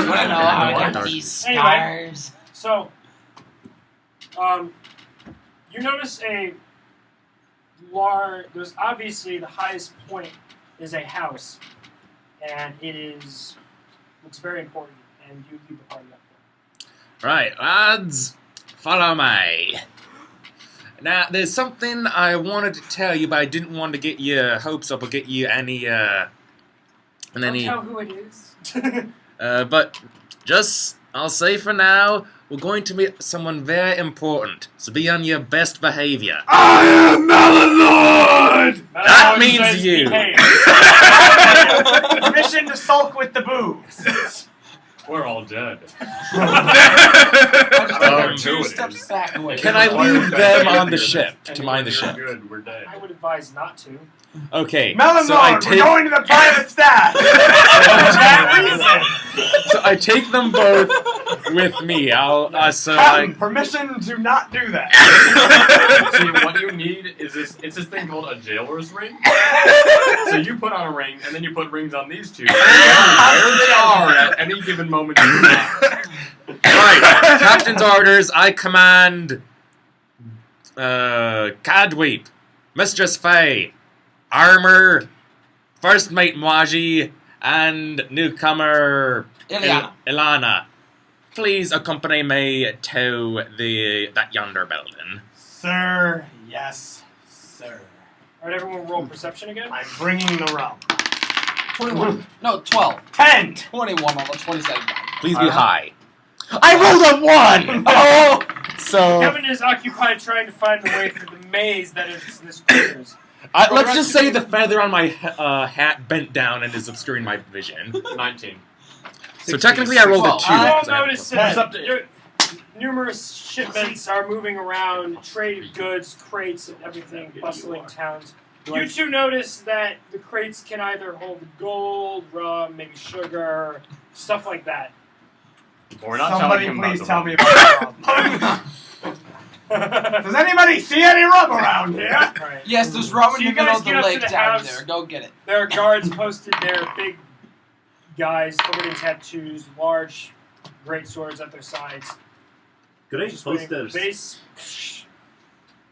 I know how to get these scars. So, you notice there's obviously the highest point is a house, and looks very important, and you lead the party up there. Right, lads, follow me. Now, there's something I wanted to tell you, but I didn't want to get your hopes up or get you any, Don't tell who it is. but I'll say for now, we're going to meet someone very important, so be on your best behavior. I am Malalord! That means you! Permission to sulk with the boobs. We're all dead. Two steps back away. Can I leave them on the ship to mind the ship? Good, we're dead. I would advise not to. Okay, Malalord, so I we're take... going to the private stash! So I take them both with me. Captain, permission to not do that. See, what you need is it's this thing called a jailer's ring. So you put on a ring, and then you put rings on these two. And where they are at any given moment in time. Right, Captain's orders, I command... Cadweep, Mistress Faye, Armor, First Mate Mwaji, and newcomer Ilana. Please accompany me to that yonder building. Sir, yes, sir. Alright, everyone roll perception again. I'm bringing the rum. 21. No, 12. 10! 21 on the 27. Please be high. I rolled a 1! Oh! So... Kevin is occupied trying to find the way through the maze that is this quarters. let's just say the feather on my hat bent down and is obscuring my vision. 19. So technically I rolled a 2. You all notice that numerous shipments are moving around, traded goods, crates, and everything, bustling towns. You two notice that the crates can either hold gold, rum, maybe sugar, stuff like that. We're not Somebody telling him please about tell the me about the rum. Does anybody see any rum around here? Right. Yes, there's rum So in you the middle guys of get the up to lake the down house. there. Go get it. There are guards posted there, big guys covered in tattoos, large great swords at their sides. Could I Just post waiting for this? the base.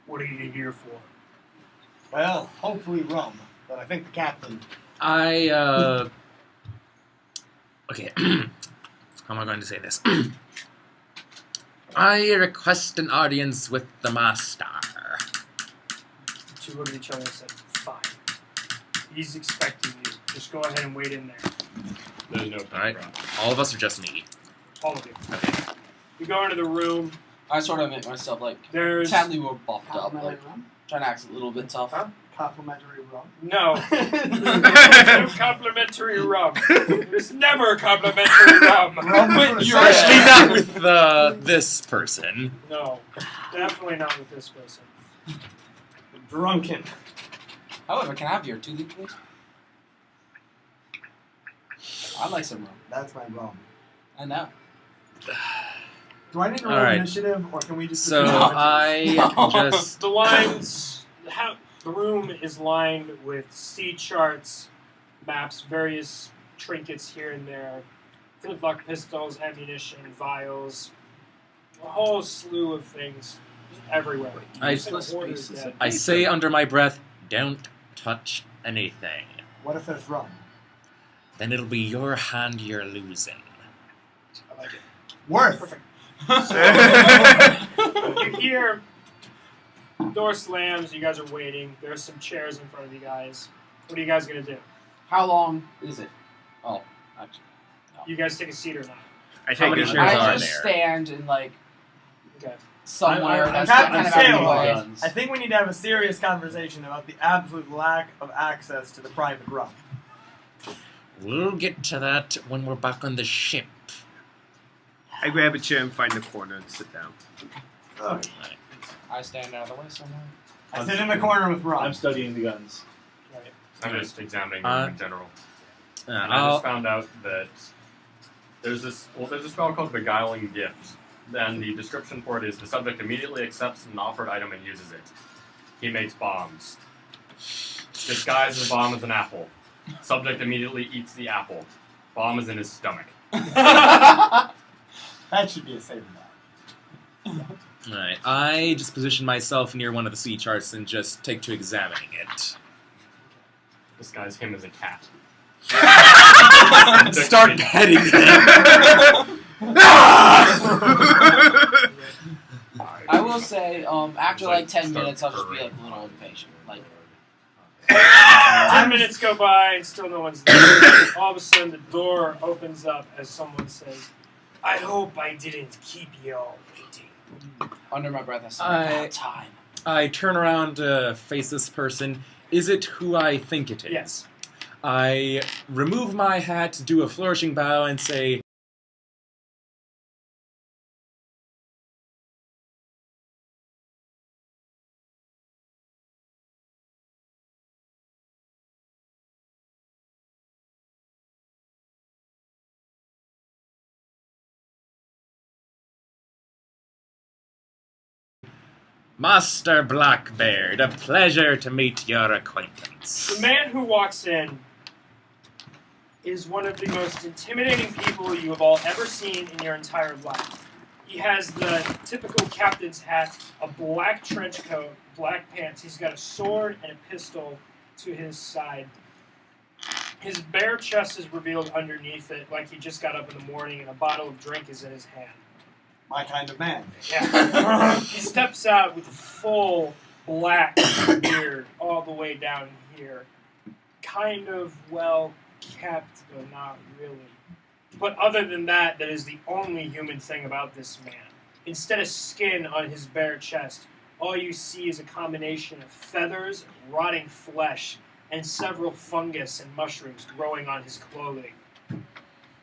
What are you here for? Well, hopefully rum, but I think the captain... Okay. How am I going to say this? I request an audience with the master. The two look at each other and said, fine. He's expecting you. Just go ahead and wait in there. There's no Alright. All of us are just me. All of you. Okay. You go into the room. I sort of make myself like There's... sadly more buffed up, like trying to act a little bit tough. Huh? Complimentary rum. No. No complimentary rum. There's never complimentary rum. Especially not with this person. No. Definitely not with this person. Drunken. However, can I have your 2 liter, please? I'd like some rum. That's my rum. I know. Do I need to roll Alright. initiative, or can we just... So I just... The lines... The room is lined with sea charts, maps, various trinkets here and there, flintlock pistols, ammunition, vials, a whole slew of things just everywhere. I say under my breath, don't touch anything. What if there's rum? Then it'll be your hand you're losing. I like it. Worth! Perfect. You hear door slams, you guys are waiting. There's some chairs in front of you guys. What are you guys going to do? How long is it? Oh, actually. No. You guys take a seat or not? I How many take chairs it. are I just there? stand in like Okay. somewhere I'm that's Captain kind of out of the way. Sailor. I think we need to have a serious conversation about the absolute lack of access to the private rum. We'll get to that when we're back on the ship. I grab a chair and find the corner and sit down. Ugh. I stand out of the way somewhere. I sit in the corner with rum. I'm studying the guns. Right. I'm just examining them in general. And I I'll, just found out that there's a spell called Beguiling Gift. Then the description for it is the subject immediately accepts an offered item and uses it. He makes bombs. Disguises the bomb as an apple. Subject immediately eats the apple. Bomb is in his stomach. That should be a saving throw. Alright, I just position myself near one of the sea charts and just take to examining it. Disguise him as a cat. Start petting him. I will say, after like 10 minutes, I'll just be like a little impatient. Like, 10 minutes go by and still no one's there. All of a sudden, the door opens up as someone says, "I hope I didn't keep you all waiting." under my breath, I say, I- "About time." I turn around to face this person. Is it who I think it is? Yes. I remove my hat, do a flourishing bow, and say, Master Blackbeard, a pleasure to meet your acquaintance. The man who walks in is one of the most intimidating people you have all ever seen in your entire life. He has the typical captain's hat, a black trench coat, black pants. He's got a sword and a pistol to his side. His bare chest is revealed underneath it, like he just got up in the morning and a bottle of drink is in his hand. My kind of man. Yeah. He steps out with a full black beard all the way down here. Kind of well kept, but not really. But other than that, that is the only human thing about this man. Instead of skin on his bare chest, all you see is a combination of feathers, rotting flesh, and several fungus and mushrooms growing on his clothing.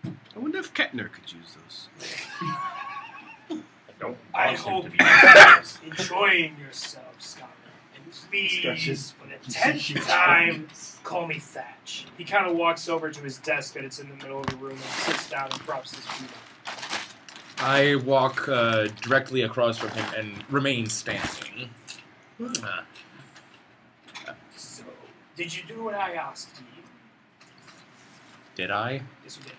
I wonder if Kettner could use those. I hope you're enjoying yourself, Scholar. And please, for the 10th time, call me Thatch. He kind of walks over to his desk that it's in the middle of the room and sits down and props his feet up. I walk directly across from him and remain standing. So, did you do what I asked you? Did I? Yes, you did.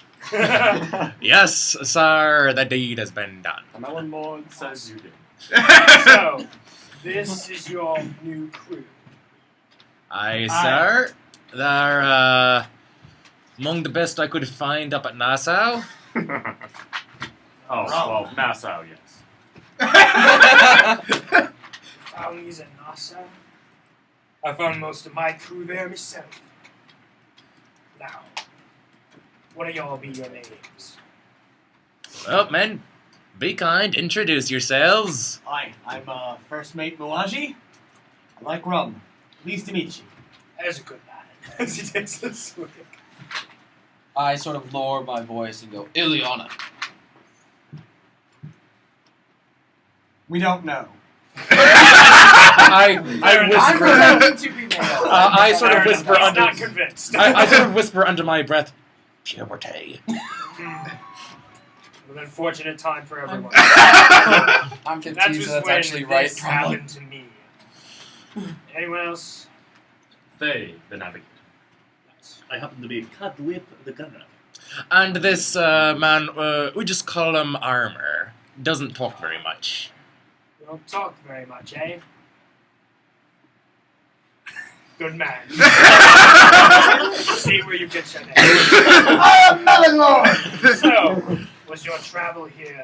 Yes, sir, the deed has been done. Melon Lord says you did. So, this is your new crew. Aye, sir. They're, among the best I could find up at Nassau. Well, Nassau, yes. Found these at Nassau. I found most of my crew there myself. Now, what do y'all be your names? Well, men, be kind, introduce yourselves. Hi, I'm First Mate Muaji. I like rum. Pleased to meet you. As a good man. As he takes a swig. I sort of lower my voice and go, Ileana. We don't know. I I'm whisper. pretending to be male. I sort of whisper He's under. not convinced. I sort of whisper under my breath. Puberty. An unfortunate time for everyone. I'm That confused. was That's when actually right. this happened to me. Anyone else? They, the navigator. I happen to be Cadwip the Gunner. And this man, we just call him Armor. Doesn't talk very much. You don't talk very much, eh? Good man. See where you get your name. I am Melon Lord! So, was your travel here?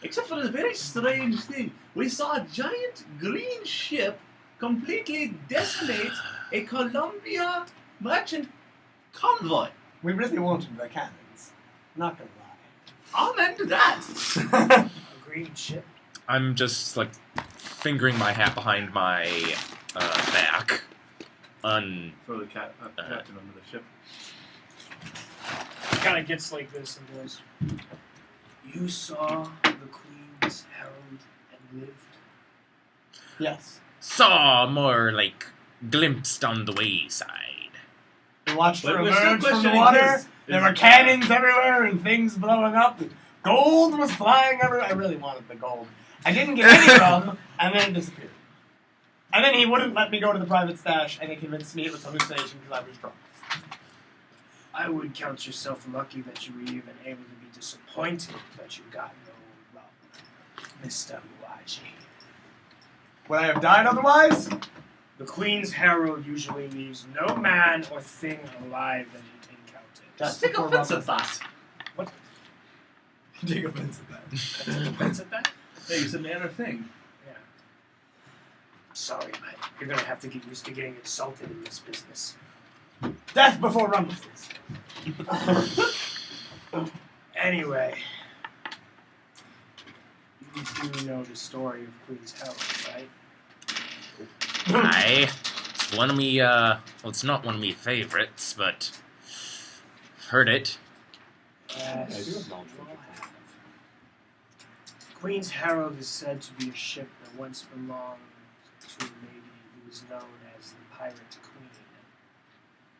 Except for a very strange thing. We saw a giant green ship completely decimate a Columbia merchant convoy. We really wanted the cannons. Not gonna lie. Amen to that. A green ship? I'm just like fingering my hat behind my back. Throw the captain under the ship. He kind of gets like this and goes, "You saw the Queen's Herald and lived?" Yes. Saw more like glimpsed on the wayside. We watched But her we're still emerge from the questioning water. his- There were cannons everywhere and things blowing up. Gold was flying everywhere. I really wanted the gold. I didn't get any rum, and then it disappeared. And then he wouldn't let me go to the private stash, and he convinced me it was hallucination because I was drunk. I would count yourself lucky that you were even able to be disappointed that you got no rum, Mr. Uaji. Would I have died otherwise? The Queen's Herald usually leaves no man or thing alive that it encounters. Just Take before offense rum at that. What? Take offense at that. Take offense at that? Yeah, you said man or thing. Yeah. Sorry, mate. You're gonna have to get used to getting insulted in this business. Death before rum. Anyway, you do know the story of Queen's Herald, right? Aye. It's one of me, well, it's not one of me favorites, but heard it. Yes. I do have knowledge of it. Queen's Herald is said to be a ship that once belonged to a lady who was known as the Pirate Queen.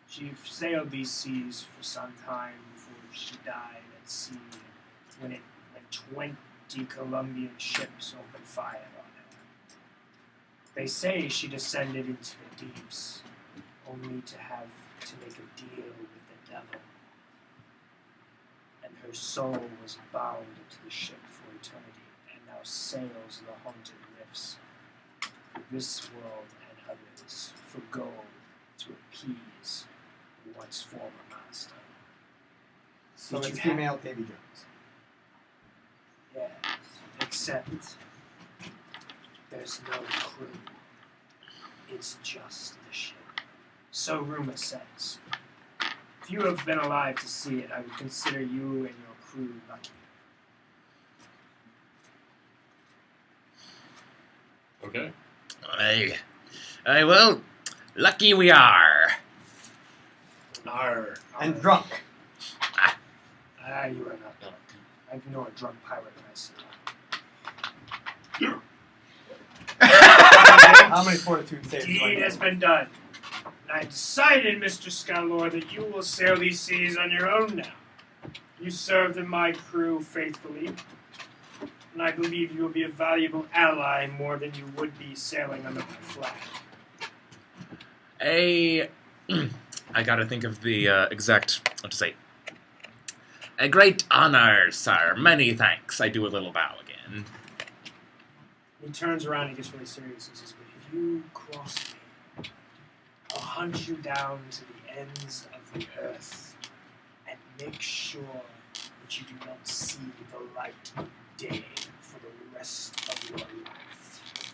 She sailed these seas for some time before she died at sea when 20 Colombian ships opened fire on her. They say she descended into the deeps, only to have to make a deal with the devil. And her soul was bound to the ship for eternity, and now sails the haunted rifts for this world and others, for gold to appease the once former master. So Did it's you have- female Davy Jones. Yes, except there's no crew. It's just the ship. So rumor says. If you have been alive to see it, I would consider you and your crew lucky. Okay. Aye, well, lucky we are. Arr. And drunk. Ah, you are not drunk. I know a drunk pirate myself. How many fortitude saves do I Deed get? has been done. And I decided, Mr. Scalor, that you will sail these seas on your own now. You served in my crew faithfully, and I believe you will be a valuable ally more than you would be sailing under my flag. I gotta think of the exact, what to say. A great honor, sir. Many thanks. I do a little bow again. He turns around and gets really serious and says, but if you cross me, I'll hunt you down to the ends of the earth and make sure that you do not see the light of day for the rest of your life.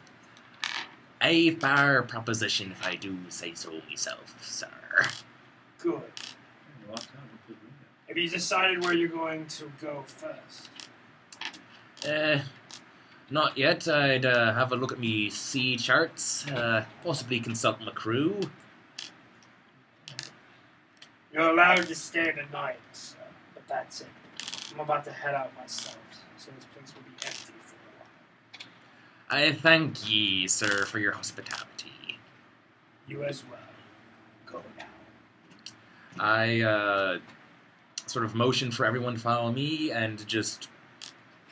A fair proposition, if I do say so myself, sir. Good. Have you decided where you're going to go first? Not yet. I'd have a look at me sea charts, possibly consult my crew. You're allowed to stay the night, sir, but that's it. I'm about to head out myself, so this place will be empty for a while. I thank ye, sir, for your hospitality. You as well. Go now. I sort of motion for everyone to follow me and just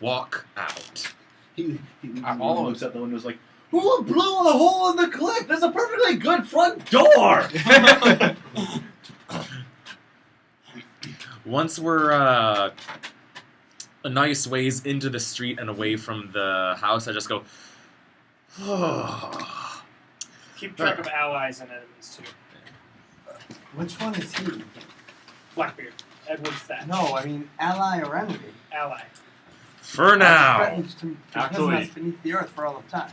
walk out. He all looks out the window and is like, who blew a hole in the cliff? There's a perfectly good front door! Once we're a nice ways into the street and away from the house, I just go, oh. Keep track of allies and enemies, too. Which one is he? Blackbeard. Edward Thatch. No, I mean ally or enemy. Ally. For now. Threatens to Actually- imprison us beneath the earth for all of time.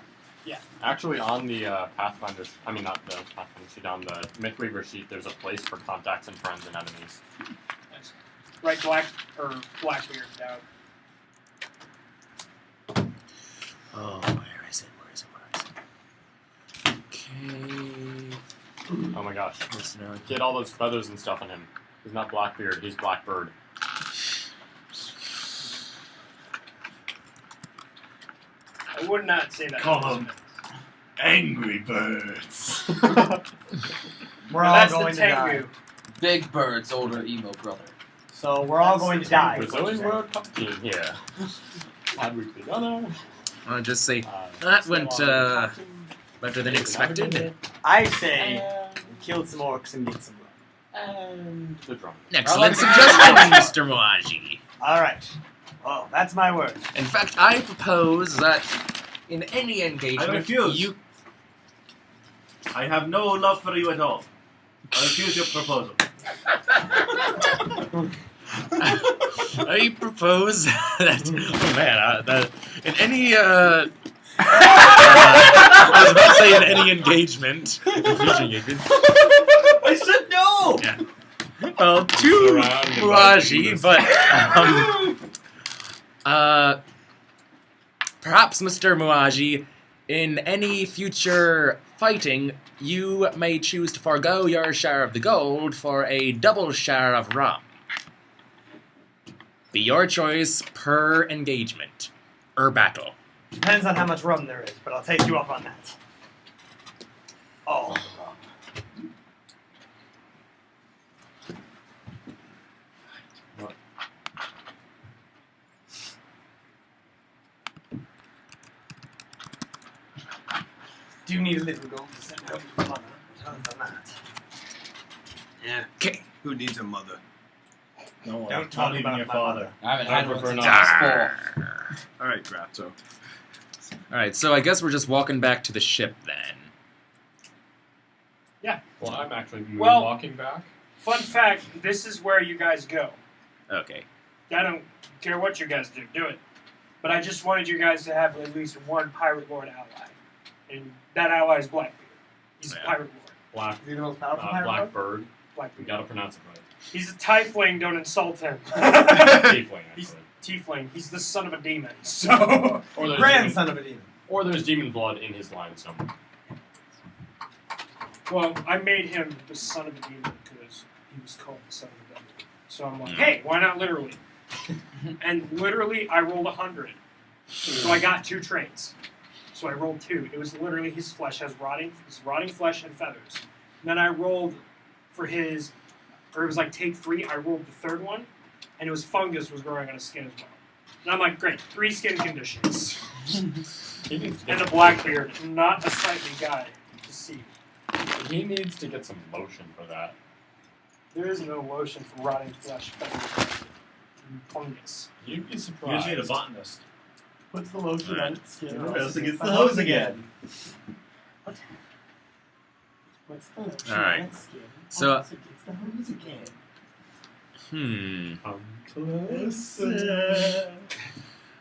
Actually, on the Pathfinder, I mean not the Pathfinder sheet, on the Mythweaver sheet, there's a place for contacts and friends and enemies. Nice. Write Blackbeard down. Oh, where is it? Okay. Oh my gosh. Listener. Get all those feathers and stuff on him. He's not Blackbeard, he's Blackbird. I would not say that. Call them Angry Birds. We're all That's going the to die. Tengu. Big Bird's older emo brother. So we're all That's going the to die. Brazilian World Cup team here. Glad we could go. I'll just say, that went better than expected. I say we killed some orcs and get some blood. And The drum. Excellent suggestion, Mr. Moaji. All right. Well, that's my word. In fact, I propose that in any engagement, I refuse. you... I have no love for you at all. I refuse your proposal. I propose that... Oh, man, that in any... I was about to say in any engagement. Future engagement. I said no! Yeah. Well, to Muaji, but perhaps, Mr. Muaji, in any future fighting, you may choose to forego your share of the gold for a double share of rum. Be your choice per engagement or battle. Depends on how much rum there is, but I'll take you up on that. Oh, rum. Do you need a little gold to send out to your mother? Tons on that. Yeah. Okay. Who needs a mother? No, Don't talk about my mother. I haven't I had one prefer since not. I was 4. Alright, Grazzo. Alright, so I guess we're just walking back to the ship then. Well, I'm actually Well- walking back. Fun fact: this is where you guys go. Okay. I don't care what you guys do. Do it. But I just wanted you guys to have at least one Pirate Lord ally, and that ally is Blackbeard. He's Yeah. a Pirate Lord. Black, Is he the most powerful pirate? Blackbird. We Blackbeard. gotta pronounce it right. He's a tiefling. Don't insult him. Tiefling, He's actually. tiefling. He's the son of a demon. So Or there's Grandson of a demon. demon, or there's demon blood in his line somewhere. well, I made him the son of a demon because he was called the son of a demon. So I'm like, hey, why not literally? And literally, I rolled 100. So I got 2 traits. So I rolled 2. It was literally his flesh has rotting flesh and feathers. And then I rolled for his, or it was like take 3. I rolled the 3rd one, and it was fungus was growing on his skin as well. And I'm like, great, 3 skin conditions. He needs to And a get Blackbeard, not a sightly guy to see. He needs to get some lotion for that. There is no lotion for rotting flesh, feathers, and fungus. You'd be You surprised. just need a botanist. Puts the lotion Right. on its skin. Or or else it gets the the hose hose again. Puts the lotion Alright. on its skin. So- or else it gets the hose again. Closer.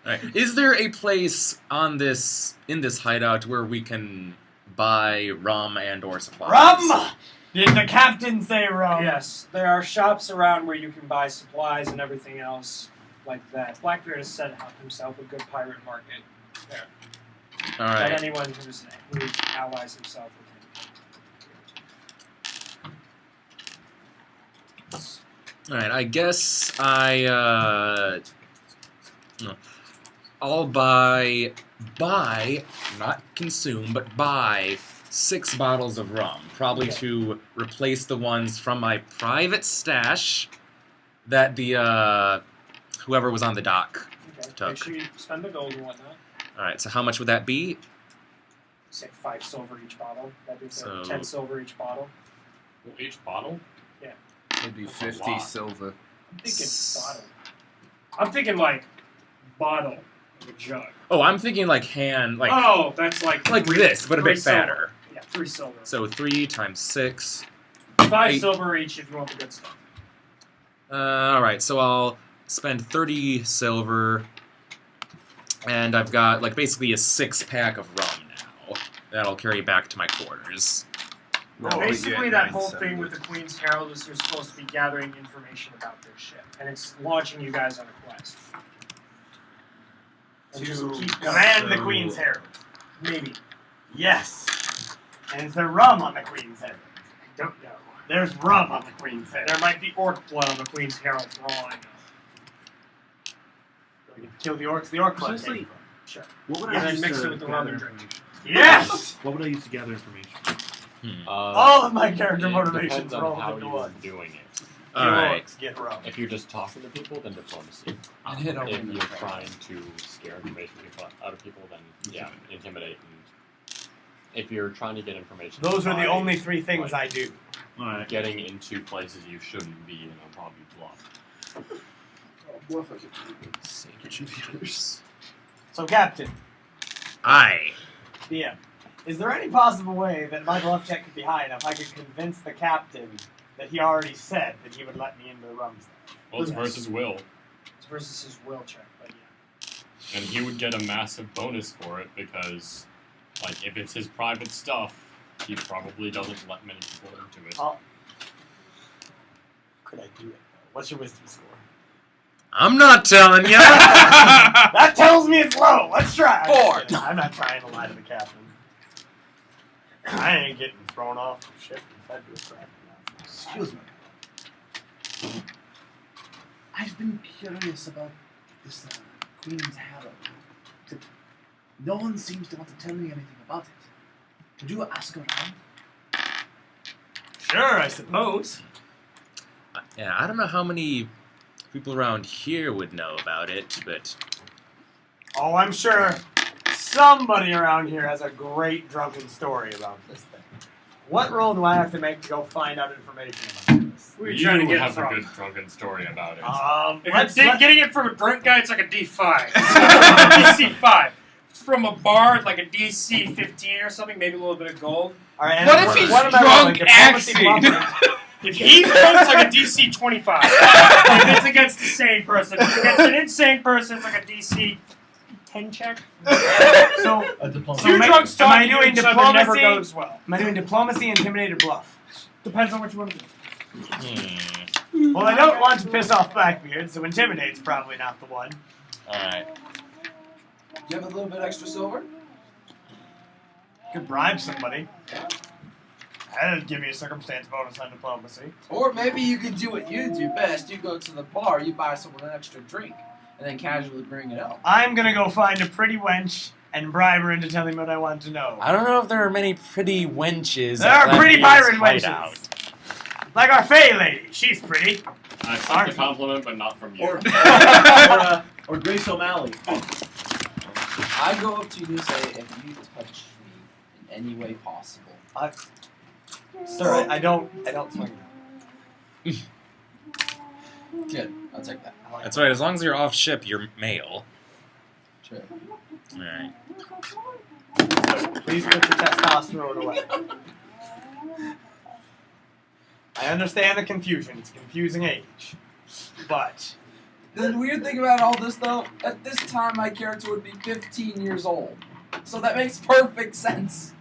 Alright. Is there a place on this in this hideout where we can buy rum and or supplies? Rum! Did the captain say rum? Yes, there are shops around where you can buy supplies and everything else like that. Blackbeard has set up himself a good pirate market there. But Alright. anyone who allies himself with him. Alright, I guess I'll buy, not consume, but buy 6 bottles of rum, probably to replace the ones from my private stash that the whoever was on the dock Okay. took. Make sure you spend the gold and whatnot. Alright, so how much would that be? Say 5 silver each bottle. That'd be So- 10 silver each bottle. Well, each bottle? Maybe That's a 50 lot. silver. I'm thinking bottle. I'm thinking like bottle of a jug. Oh, I'm thinking like hand, like Oh, that's like this, but a 3 bit silver. fatter. Yeah, 3 silver. So 3 times 6. 5 8. silver each if you want the good stuff. Alright, so I'll spend 30 silver, and I've got like basically a 6-pack of rum now that I'll carry back to my quarters. No, Basically, yeah, that 9 whole silver. thing with the Queen's Herald is you're supposed to be gathering information about their ship, and it's launching you guys on a quest. And just To keep command going. the Queen's Herald. Maybe. Yes. And is there rum on the Queen's Herald? I don't know. There's rum on the Queen's Herald. There might be orc blood on the Queen's Herald for all I know. We can kill the orcs. The orc blood. Seriously? came from. Sure. What would And I then use mix to it with the rum gather and drink. information? Yes! What would I use to gather information? All of my character it motivations depends are on all how into you're one. doing it. The Alright. orcs get rum. If you're just talking to people, then diplomacy. And hit over If the you're crowd. trying to scare information out of people, then yeah, intimidate. And if you're trying to get information, Those are the by, only 3 things like, I do. Alright. getting into places you shouldn't be in will probably bluff. So, Captain, Aye. DM, is there any possible way that my bluff check could be high enough I could convince the captain that he already said that he would let me into the rum stand? Well, it's Yes. versus will, It's versus his will check, but yeah. and he would get a massive bonus for it because, like, if it's his private stuff, he probably doesn't let many people into it. Oh. Could I do it? What's your wisdom score? I'm not telling you. That tells me it's low. Let's try. 4. I'm not trying to lie to the captain. I ain't getting thrown off the ship and fed to a crap. Excuse me. I've been curious about this Queen's Harrow. No one seems to want to tell me anything about it. Could you ask around? Sure, I suppose. Yeah, I don't know how many people around here would know about it, but Oh, I'm sure somebody around here has a great drunken story about this thing. What roll do I have to make to go find out information about this? Where are you You trying to get it have from? a good drunken story about it. If Let's you're let- getting it from a drunk guy, it's like a D5. DC 5. It's from a bar, it's like a DC 15 or something, maybe a little bit of gold. All right, and What if he's what am I rolling? drunk Diplomacy, acting? bluffing? If he rolls like a DC 25, if it's against a sane person. If it's against an insane person, it's like a DC 10 check. So, A diplomat. Two am I- drunks am I talking to doing each other never diplomacy? goes well. am I doing diplomacy, intimidate, or bluff? Depends on what you want to do. Well, I don't want to piss off Blackbeard, so intimidate's probably not the one. alright. You have a little bit extra silver? Could bribe somebody. That'd give me a circumstance bonus on diplomacy. Or maybe you could do what you do best. You go to the bar, you buy someone an extra drink, and then casually bring it up. I'm gonna go find a pretty wench and bribe her into telling me what I want to know. I don't know if there are many pretty wenches. There at are pretty Blackbeard's pirate hideout. wenches. Like our Fey lady. She's pretty. I accept the compliment, but not from you. Or Grace O'Malley. I go up to you and say, if you touch me in any way possible. Sir, I don't swing. Good. I'll take that. That's right, as long as you're off ship, you're male. Sure. Alright. Please put your testosterone away. I understand the confusion. It's a confusing age. But The weird thing about all this, though, at this time my character would be 15 years old. So that makes perfect sense.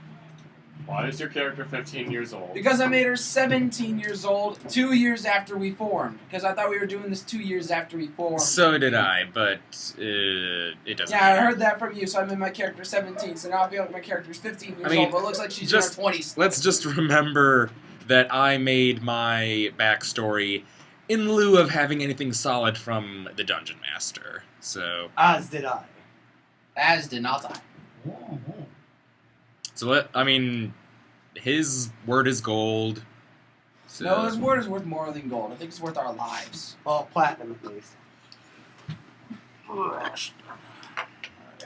Why is your character 15 years old? Because I made her 17 years old 2 years after we formed. Because I thought we were doing this 2 years after we formed. So did I, but it doesn't Yeah, I matter. heard that from you, so I made my character 17. So now I feel like my character's 15 years I mean, old, but it looks like she's just- in her 20s. Let's just remember that I made my backstory in lieu of having anything solid from the Dungeon Master. So, as did I. As did not I. his word is gold. So, No, his word is worth more than gold. I think it's worth our lives. Well, platinum at least.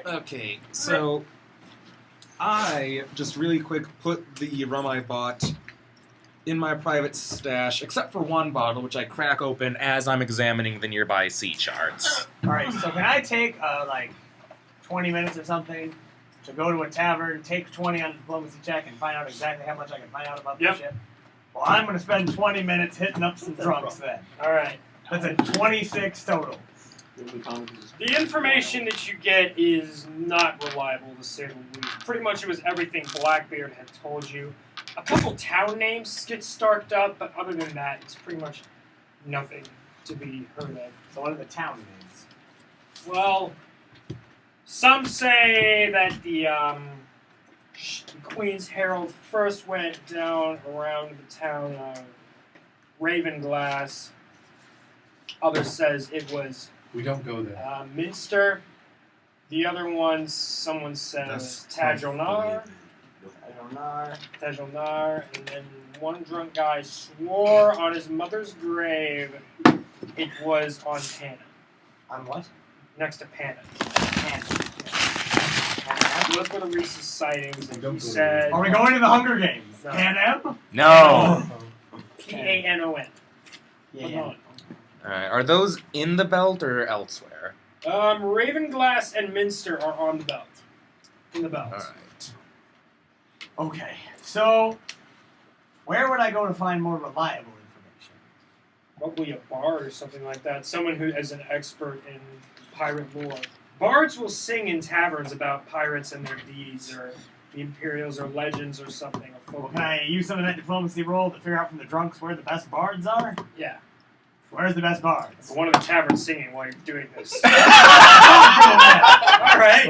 Okay, so I just really quick put the rum I bought in my private stash, except for one bottle, which I crack open as I'm examining the nearby sea charts. Alright, so can I take, 20 minutes or something to go to a tavern, take 20 on a diplomacy check, and find out exactly how much I can find out about Yep. this ship? Well, I'm going to spend 20 minutes hitting up some drunks then. Alright. That's a 26 total. The information that you get is not reliable, to say the least. Pretty much it was everything Blackbeard had told you. A couple town names get starked up, but other than that, it's pretty much nothing to be heard of. So what are the town names? Well, some say that the Queen's Herald first went down around the town of Ravenglass. Others says it was We don't go there. Minster. The other one, someone says Tajonar. Tajonar. And then one drunk guy swore on his mother's grave it was on Panna. On what? Next to Panna. Pan. Those were the recent sightings, and Don't he go said... Are we going to the Hunger Games? No. Pan Am? No! Panon. Yeah. Alright, are those in the belt or elsewhere? Ravenglass and Minster are on the belt. In the belt. Alright. Okay, so where would I go to find more reliable information? Probably a bard or something like that. Someone who is an expert in pirate lore. Bards will sing in taverns about pirates and their deeds, or the Imperials, or legends, or something. Or Well, folk. can I use some of that diplomacy roll to figure out from the drunks where the best bards are? Yeah. Where's the best bards? It's one of the taverns singing while you're doing this. All right.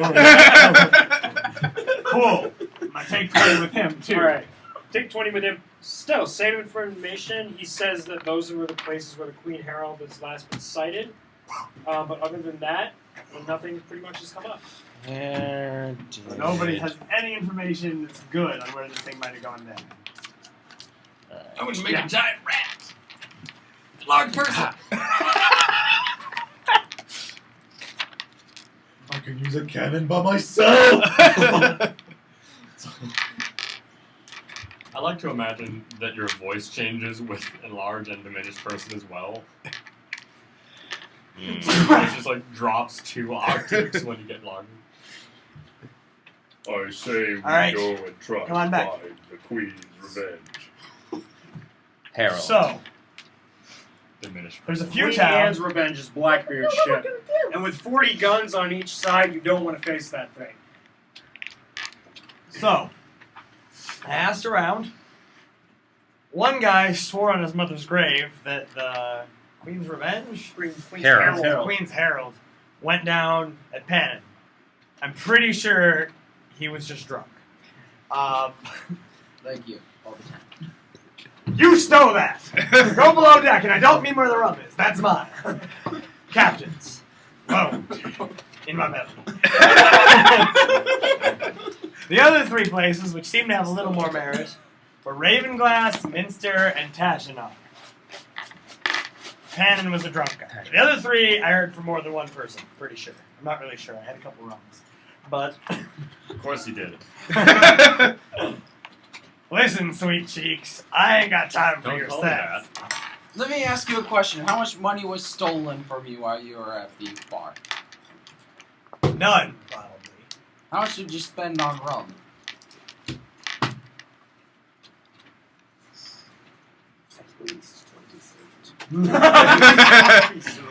Cool. I'm gonna take 20 with him too. All right. Take 20 with him. Still, same information. He says that those were the places where the Queen Herald has last been sighted. But other than that, nothing pretty much has come up. Where So nobody has any information that's good on where this thing might have gone down. I would make a giant rat. Large person. I can use a cannon by myself. I like to imagine that your voice changes with enlarge and diminished person as well. So your voice just like drops 2 octaves when you get larger. I say we right. go and try Come on to back. find the Queen's revenge. Harold. So Diminished. there's a few Queen towns. Anne's Revenge is Blackbeard's ship. And with 40 guns on each side, you don't want to face that thing. So I asked around. One guy swore on his mother's grave that the Queen's Revenge, Queen's Herald. Herald. Queen's Herald, went down at Panon. I'm pretty sure he was just drunk. Thank you. All the time. You stow that! Go below deck, and I don't mean where the rum is. That's mine. Captains. Whoa. In my belly. The other 3 places, which seem to have a little more merit, were Ravenglass, Minster, and Tashanar. Panon was a drunk guy. The other 3, I heard from more than one person. Pretty sure. I'm not really sure. I had a couple rums. But Of course you did. listen, sweet cheeks, I ain't got time for Don't your call me sex. that. Let me ask you a question. How much money was stolen from you while you were at the bar? None, probably. How much did you spend on rum? At least 27.